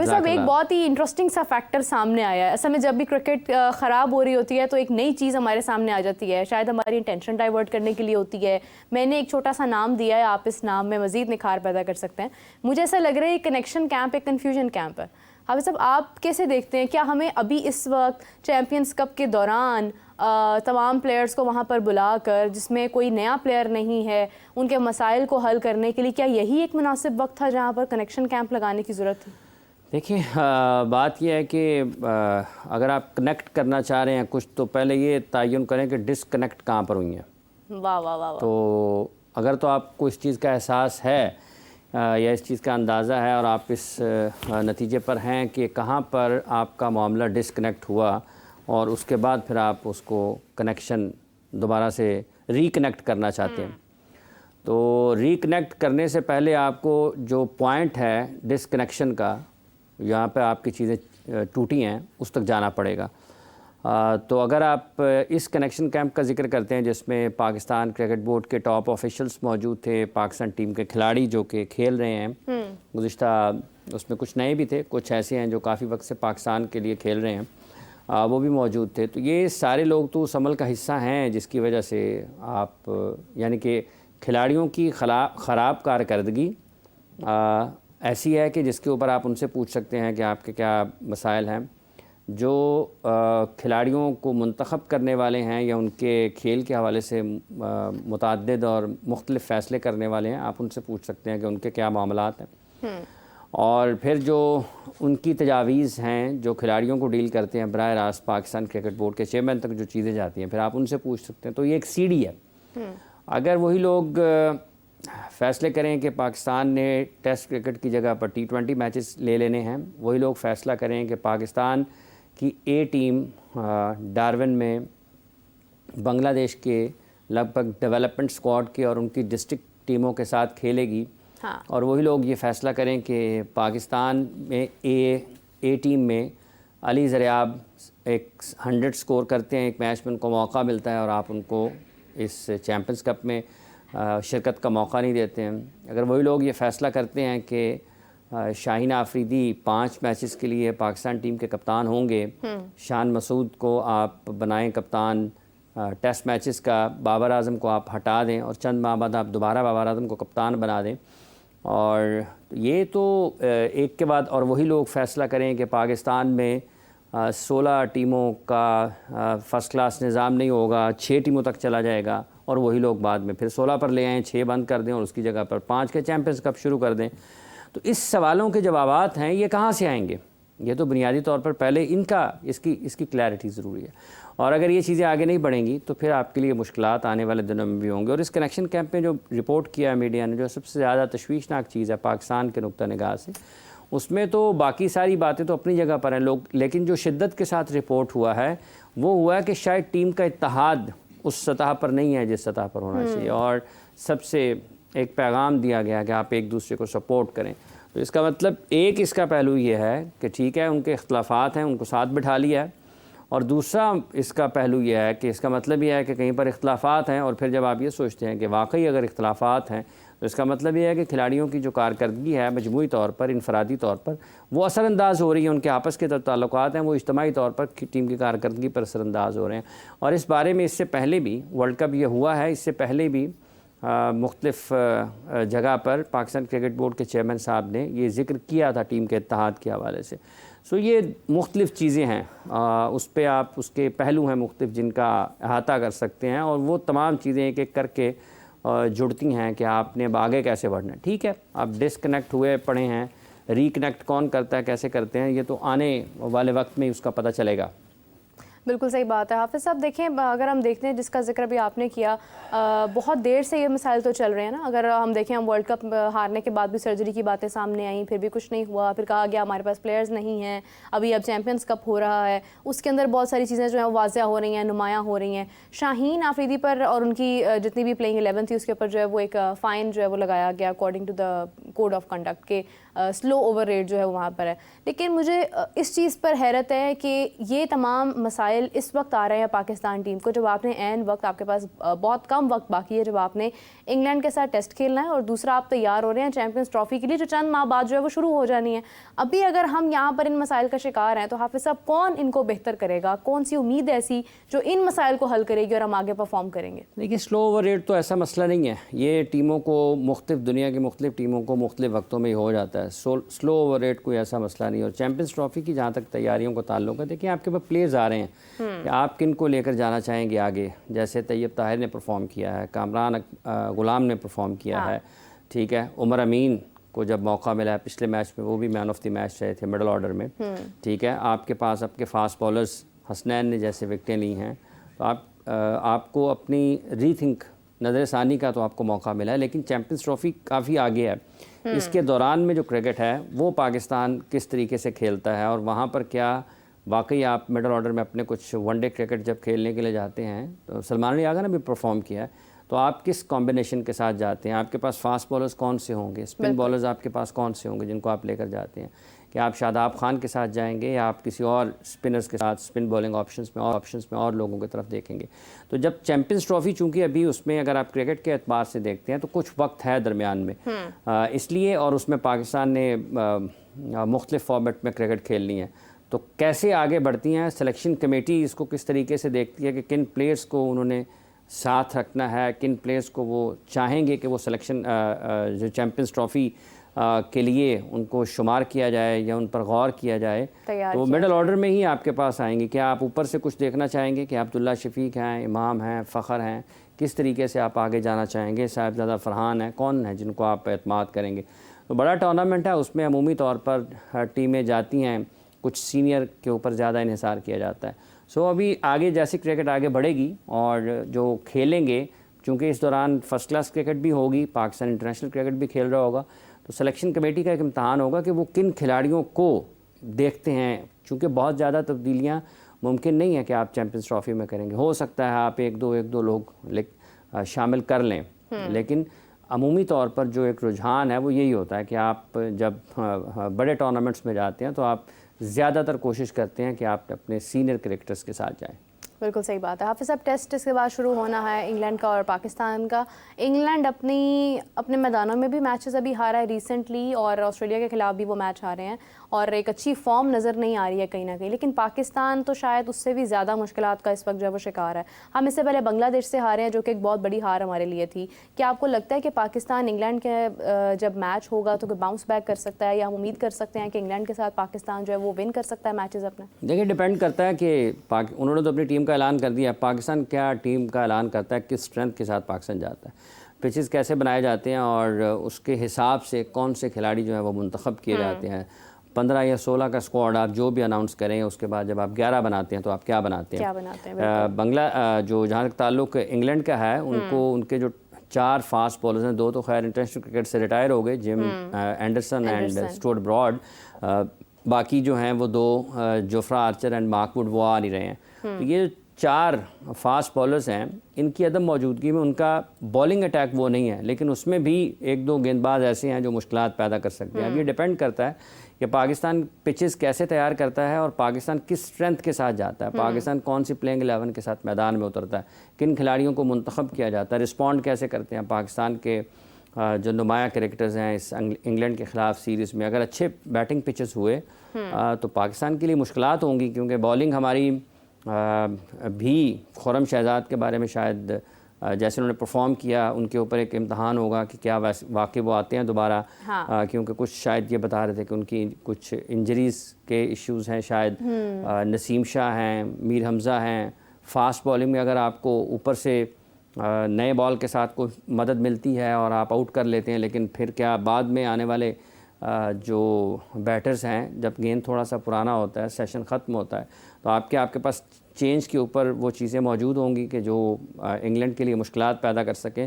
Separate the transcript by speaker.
Speaker 1: حافظ صاحب ایک بہت ہی انٹرسٹنگ سا فیکٹر سامنے آیا ہے. اصل میں جب بھی کرکٹ خراب ہو رہی ہوتی ہے تو ایک نئی چیز ہمارے سامنے آ جاتی ہے, شاید ہماری انٹینشن ڈائیورٹ کرنے کے لیے ہوتی ہے. میں نے ایک چھوٹا سا نام دیا ہے, آپ اس نام میں مزید نکھار پیدا کر سکتے ہیں. مجھے ایسا لگ رہا ہے یہ کنیکشن کیمپ ایک کنفیوژن کیمپ ہے. حافظ صاحب آپ کیسے دیکھتے ہیں, کیا ہمیں ابھی اس وقت چیمپئنز کپ کے دوران تمام پلیئرز کو وہاں پر بلا کر, جس میں کوئی نیا پلیئر نہیں ہے, ان کے مسائل کو حل کرنے کے لیے کیا یہی ایک مناسب وقت تھا جہاں پر کنیکشن کیمپ لگانے کی ضرورت تھی؟
Speaker 2: دیکھیں بات یہ ہے کہ اگر آپ کنیکٹ کرنا چاہ رہے ہیں کچھ, تو پہلے یہ تعین کریں کہ ڈسکنیکٹ کہاں پر ہوئی ہیں.
Speaker 1: واہ واہ واہ.
Speaker 2: تو اگر تو آپ کو اس چیز کا احساس ہے یا اس چیز کا اندازہ ہے اور آپ اس نتیجے پر ہیں کہ کہاں پر آپ کا معاملہ ڈسکنیکٹ ہوا اور اس کے بعد پھر آپ اس کو کنیکشن دوبارہ سے ریکنیکٹ کرنا چاہتے ہیں, تو ریکنیکٹ کرنے سے پہلے آپ کو جو پوائنٹ ہے ڈسکنیکشن کا, یہاں پہ آپ کی چیزیں ٹوٹی ہیں, اس تک جانا پڑے گا. تو اگر آپ اس کنیکشن کیمپ کا ذکر کرتے ہیں جس میں پاکستان کرکٹ بورڈ کے ٹاپ آفیشلز موجود تھے, پاکستان ٹیم کے کھلاڑی جو کہ کھیل رہے ہیں گزشتہ, اس میں کچھ نئے بھی تھے, کچھ ایسے ہیں جو کافی وقت سے پاکستان کے لیے کھیل رہے ہیں, وہ بھی موجود تھے. تو یہ سارے لوگ تو اس عمل کا حصہ ہیں جس کی وجہ سے آپ یعنی کہ کھلاڑیوں کی خراب کارکردگی ایسی ہے کہ جس کے اوپر آپ ان سے پوچھ سکتے ہیں کہ آپ کے کیا مسائل ہیں. جو کھلاڑیوں کو منتخب کرنے والے ہیں یا ان کے کھیل کے حوالے سے متعدد اور مختلف فیصلے کرنے والے ہیں, آپ ان سے پوچھ سکتے ہیں کہ ان کے کیا معاملات ہیں. اور پھر جو ان کی تجاویز ہیں جو کھلاڑیوں کو ڈیل کرتے ہیں براہ راست پاکستان کرکٹ بورڈ کے چیئرمین تک جو چیزیں جاتی ہیں, پھر آپ ان سے پوچھ سکتے ہیں. تو یہ ایک سیڑھی ہے. اگر وہی لوگ فیصلے کریں کہ پاکستان نے ٹیسٹ کرکٹ کی جگہ پر T20 میچز لے لینے ہیں, وہی لوگ فیصلہ کریں کہ پاکستان کی اے ٹیم ڈارون میں بنگلہ دیش کے لگ بھگ ڈیولپمنٹ اسکواڈ کے اور ان کی ڈسٹرکٹ ٹیموں کے ساتھ کھیلے گی, اور وہی لوگ یہ فیصلہ کریں کہ پاکستان میں اے ٹیم میں علی زریاب ایک 100 سکور کرتے ہیں ایک میچ میں, ان کو موقع ملتا ہے اور آپ ان کو اس چیمپئنز کپ میں شرکت کا موقع نہیں دیتے ہیں. اگر وہی لوگ یہ فیصلہ کرتے ہیں کہ شاہین آفریدی 5 میچز کے لیے پاکستان ٹیم کے کپتان ہوں گے, شان مسعود کو آپ بنائیں کپتان ٹیسٹ میچز کا, بابر اعظم کو آپ ہٹا دیں اور چند ماہ بعد آپ دوبارہ بابر اعظم کو کپتان بنا دیں, اور یہ تو ایک کے بعد, اور وہی لوگ فیصلہ کریں کہ پاکستان میں 16 ٹیموں کا فرسٹ کلاس نظام نہیں ہوگا, 6 ٹیموں تک چلا جائے گا, اور وہی لوگ بعد میں پھر 16 پر لے آئیں, 6 بند کر دیں اور اس کی جگہ پر 5 کے چیمپئنز کپ شروع کر دیں. تو اس سوالوں کے جوابات ہیں یہ کہاں سے آئیں گے؟ یہ تو بنیادی طور پر پہلے اس کی کلیئرٹی ضروری ہے, اور اگر یہ چیزیں آگے نہیں بڑھیں گی تو پھر آپ کے لیے مشکلات آنے والے دنوں میں بھی ہوں گے. اور اس کنیکشن کیمپ میں جو رپورٹ کیا ہے میڈیا نے, جو سب سے زیادہ تشویشناک چیز ہے پاکستان کے نقطہ نگاہ سے, اس میں تو باقی ساری باتیں تو اپنی جگہ پر ہیں لوگ, لیکن جو شدت کے ساتھ رپورٹ ہوا ہے وہ ہوا ہے کہ شاید ٹیم کا اتحاد اس سطح پر نہیں ہے جس سطح پر ہونا چاہیے, اور سب سے ایک پیغام دیا گیا کہ آپ ایک دوسرے کو سپورٹ کریں. تو اس کا مطلب ایک اس کا پہلو یہ ہے کہ ٹھیک ہے ان کے اختلافات ہیں, ان کو ساتھ بٹھا لیا ہے, اور دوسرا اس کا پہلو یہ ہے کہ اس کا مطلب یہ ہے کہ کہیں پر اختلافات ہیں, اور پھر جب آپ یہ سوچتے ہیں کہ واقعی اگر اختلافات ہیں تو اس کا مطلب یہ ہے کہ کھلاڑیوں کی جو کارکردگی ہے مجموعی طور پر, انفرادی طور پر وہ اثر انداز ہو رہی ہے, ان کے آپس کے تعلقات ہیں وہ اجتماعی طور پر ٹیم کی کارکردگی پر اثر انداز ہو رہے ہیں. اور اس بارے میں اس سے پہلے بھی ورلڈ کپ یہ ہوا ہے, اس سے پہلے بھی مختلف جگہ پر پاکستان کرکٹ بورڈ کے چیئرمین صاحب نے یہ ذکر کیا تھا ٹیم کے اتحاد کے حوالے سے. یہ مختلف چیزیں ہیں, اس پہ آپ اس کے پہلو ہیں مختلف جن کا احاطہ کر سکتے ہیں, اور وہ تمام چیزیں ایک ایک کر کے جڑتی ہیں کہ آپ نے آگے کیسے بڑھنا ہے. ٹھیک ہے, آپ ڈسکنیکٹ ہوئے پڑے ہیں, ریکنیکٹ کون کرتا ہے, کیسے کرتے ہیں, یہ تو آنے والے وقت میں اس کا پتہ چلے گا.
Speaker 1: بالکل صحیح بات ہے. حافظ صاحب دیکھیں, اگر ہم دیکھتے ہیں جس کا ذکر بھی آپ نے کیا, بہت دیر سے یہ مسائل تو چل رہے ہیں نا. اگر ہم دیکھیں, ہم ورلڈ کپ ہارنے کے بعد بھی سرجری کی باتیں سامنے آئیں, پھر بھی کچھ نہیں ہوا, پھر کہا گیا ہمارے پاس پلیئرز نہیں ہیں, اب چیمپئنز کپ ہو رہا ہے, اس کے اندر بہت ساری چیزیں جو ہیں واضح ہو رہی ہیں, نمایاں ہو رہی ہیں. شاہین آفریدی پر اور ان کی جتنی بھی پلینگ 11 تھی اس کے اوپر جو ہے وہ ایک فائن جو ہے وہ لگایا گیا according to the code of conduct کے سلو اوور ریٹ جو ہے وہاں پر ہے. لیکن مجھے اس چیز پر حیرت ہے کہ یہ تمام مسائل مسائل اس وقت آ رہے ہیں پاکستان ٹیم کو، جب آپ نے عین وقت، آپ کے پاس بہت کم وقت باقی ہے جب آپ نے انگلینڈ کے ساتھ ٹیسٹ کھیلنا ہے، اور دوسرا آپ تیار ہو رہے ہیں چیمپئنز ٹرافی کے لیے جو چند ماہ بعد جو ہے وہ شروع ہو جانی ہے. ابھی اگر ہم یہاں پر ان مسائل کا شکار ہیں تو حافظ صاحب کون ان کو بہتر کرے گا؟ کون سی امید ایسی جو ان مسائل کو حل کرے گی اور ہم آگے پرفارم کریں گے؟
Speaker 2: دیکھیے سلو اوور ریٹ تو ایسا مسئلہ نہیں ہے، یہ ٹیموں کو مختلف، دنیا کی مختلف ٹیموں کو مختلف وقتوں میں ہی ہو جاتا ہے. سلو اوور ریٹ کوئی ایسا مسئلہ نہیں. اور چیمپئنز ٹرافی کی جہاں تک تیاریوں کا تعلق ہے، دیکھیں آپ کے پاس پلیئرز آ رہے ہیں کہ آپ کن کو لے کر جانا چاہیں گے آگے. جیسے طیب طاہر نے پرفارم کیا ہے، کامران غلام نے پرفارم کیا ہے، ٹھیک ہے. عمر امین کو جب موقع ملا ہے پچھلے میچ میں، وہ بھی مین آف دی میچ رہے تھے مڈل آرڈر میں، ٹھیک ہے. آپ کے پاس آپ کے فاسٹ بالرز حسنین نے جیسے وکٹیں لی ہیں، تو آپ کو اپنی ری تھنک نظر ثانی کا تو آپ کو موقع ملا ہے. لیکن چیمپئنز ٹرافی کافی آگے ہے. اس کے دوران میں جو کرکٹ ہے وہ پاکستان کس طریقے سے کھیلتا ہے، اور وہاں پر کیا واقعی آپ مڈل آرڈر میں اپنے کچھ ون ڈے کرکٹ جب کھیلنے کے لیے جاتے ہیں، تو سلمان علی آغا نے بھی پرفارم کیا ہے، تو آپ کس کمبینیشن کے ساتھ جاتے ہیں؟ آپ کے پاس فاسٹ بالرز کون سے ہوں گے، اسپن بالرز آپ کے پاس کون سے ہوں گے جن کو آپ لے کر جاتے ہیں؟ کہ آپ شاداب خان کے ساتھ جائیں گے یا آپ کسی اور اسپنرز کے ساتھ اسپن بولنگ آپشنز میں اور لوگوں کی طرف دیکھیں گے؟ تو جب چیمپئنز ٹرافی چونکہ ابھی اس میں اگر آپ کرکٹ کے اعتبار سے دیکھتے ہیں تو کچھ وقت ہے درمیان میں، اس لیے، اور اس میں پاکستان نے مختلف فارمیٹ میں کرکٹ کھیلنی ہے، تو کیسے آگے بڑھتی ہیں سلیکشن کمیٹی اس کو کس طریقے سے دیکھتی ہے کہ کن پلیئرز کو انہوں نے ساتھ رکھنا ہے، کن پلیئرز کو وہ چاہیں گے کہ وہ سلیکشن جو چیمپئنز ٹرافی کے لیے ان کو شمار کیا جائے یا ان پر غور کیا جائے. تو مڈل آرڈر میں ہی آپ کے پاس آئیں گے. کیا آپ اوپر سے کچھ دیکھنا چاہیں گے کہ عبداللہ شفیق ہیں، امام ہیں، فخر ہیں، کس طریقے سے آپ آگے جانا چاہیں گے؟ صاحبزادہ فرحان ہیں، کون ہیں جن کو آپ اعتماد کریں گے؟ تو بڑا ٹورنامنٹ ہے، اس میں عمومی طور پر ٹیمیں جاتی ہیں، کچھ سینئر کے اوپر زیادہ انحصار کیا جاتا ہے. ابھی آگے جیسے کرکٹ آگے بڑھے گی اور جو کھیلیں گے، چونکہ اس دوران فرسٹ کلاس کرکٹ بھی ہوگی، پاکستان انٹرنیشنل کرکٹ بھی کھیل رہا ہوگا، تو سلیکشن کمیٹی کا ایک امتحان ہوگا کہ وہ کن کھلاڑیوں کو دیکھتے ہیں. چونکہ بہت زیادہ تبدیلیاں ممکن نہیں ہے کہ آپ چیمپئنز ٹرافی میں کریں گے. ہو سکتا ہے آپ ایک دو لوگ شامل کر لیں، لیکن عمومی طور پر جو ایک رجحان ہے وہ یہی ہوتا ہے کہ آپ جب بڑے ٹورنامنٹس میں جاتے ہیں تو آپ زیادہ تر کوشش کرتے ہیں کہ آپ اپنے سینئر کرکٹرز کے ساتھ جائیں.
Speaker 1: بالکل صحیح بات ہے. حافظ صاحب ٹیسٹ اس کے بعد شروع ہونا ہے انگلینڈ کا اور پاکستان کا. انگلینڈ اپنے میدانوں میں بھی میچز ابھی ہارا ہے ریسنٹلی، اور آسٹریلیا کے خلاف بھی وہ میچ ہارے ہیں اور ایک اچھی فارم نظر نہیں آ رہی ہے کہیں نہ کہیں. لیکن پاکستان تو شاید اس سے بھی زیادہ مشکلات کا اس وقت جو ہے وہ شکار ہے. ہم اس سے پہلے بنگلہ دیش سے ہارے ہیں جو کہ ایک بہت بڑی ہار ہمارے لیے تھی. کیا آپ کو لگتا ہے کہ پاکستان انگلینڈ کے جب میچ ہوگا تو باؤنس بیک کر سکتا ہے، یا ہم امید کر سکتے ہیں کہ انگلینڈ کے ساتھ پاکستان جو ہے وہ ون کر سکتا ہے میچز اپنے؟
Speaker 2: دیکھیں ڈیپینڈ کرتا ہے کہ انہوں نے تو اپنی ٹیم کا اعلان کر دیا. پاکستان کیا ٹیم کا اعلان کرتا ہے، کس اسٹرینتھ کے ساتھ پاکستان جاتا ہے، پچز کیسے بنائے جاتے ہیں، اور اس کے حساب سے کون سے کھلاڑی جو ہیں وہ منتخب کیے جاتے ہیں. 15 یا 16 کا اسکواڈ آپ جو بھی اناؤنس کریں، اس کے بعد جب آپ 11 بناتے ہیں تو آپ کیا بناتے ہیں؟ جو جہاں تک تعلق انگلینڈ کا ہے، ان کے جو 4 فاسٹ بالرز ہیں، 2 تو خیر انٹرنیشنل کرکٹ سے ریٹائر ہو گئے، جم اینڈرسن اینڈ اسٹورٹ براڈ، باقی جو ہیں وہ 2 جوفرا آرچر اینڈ مارک ووڈ وہ آ نہیں رہے ہیں. تو یہ 4 فاسٹ بالرز ہیں، ان کی عدم موجودگی میں ان کا بالنگ اٹیک وہ نہیں ہے، لیکن اس میں بھی 1-2 گیندباز ایسے ہیں جو مشکلات پیدا کر سکتے ہیں. اب یہ ڈیپینڈ کرتا ہے کہ پاکستان پچز کیسے تیار کرتا ہے اور پاکستان کس اسٹرینتھ کے ساتھ جاتا ہے، پاکستان کون سی پلینگ 11 کے ساتھ میدان میں اترتا ہے، کن کھلاڑیوں کو منتخب کیا جاتا ہے، رسپونڈ کیسے کرتے ہیں پاکستان کے جو نمایاں کرکٹرز ہیں اس انگلینڈ کے خلاف سیریز میں. اگر اچھے بیٹنگ پچز ہوئے تو پاکستان کے لیے مشکلات ہوں گی، کیونکہ بالنگ ہماری بھی خرم شہزاد کے بارے میں شاید جیسے انہوں نے پرفارم کیا ان کے اوپر ایک امتحان ہوگا کہ کیا واقعی وہ آتے ہیں دوبارہ، کیونکہ کچھ شاید یہ بتا رہے تھے کہ ان کی کچھ انجریز کے ایشوز ہیں شاید. نسیم شاہ ہیں، میر حمزہ ہیں. فاسٹ بالنگ میں اگر آپ کو اوپر سے نئے بال کے ساتھ کوئی مدد ملتی ہے اور آپ آؤٹ کر لیتے ہیں، لیکن پھر کیا بعد میں آنے والے جو بیٹرز ہیں، جب گیند تھوڑا سا پرانا ہوتا ہے، سیشن ختم ہوتا ہے، تو آپ کے پاس چینج کے اوپر وہ چیزیں موجود ہوں گی کہ جو انگلینڈ کے لیے مشکلات پیدا کر سکیں.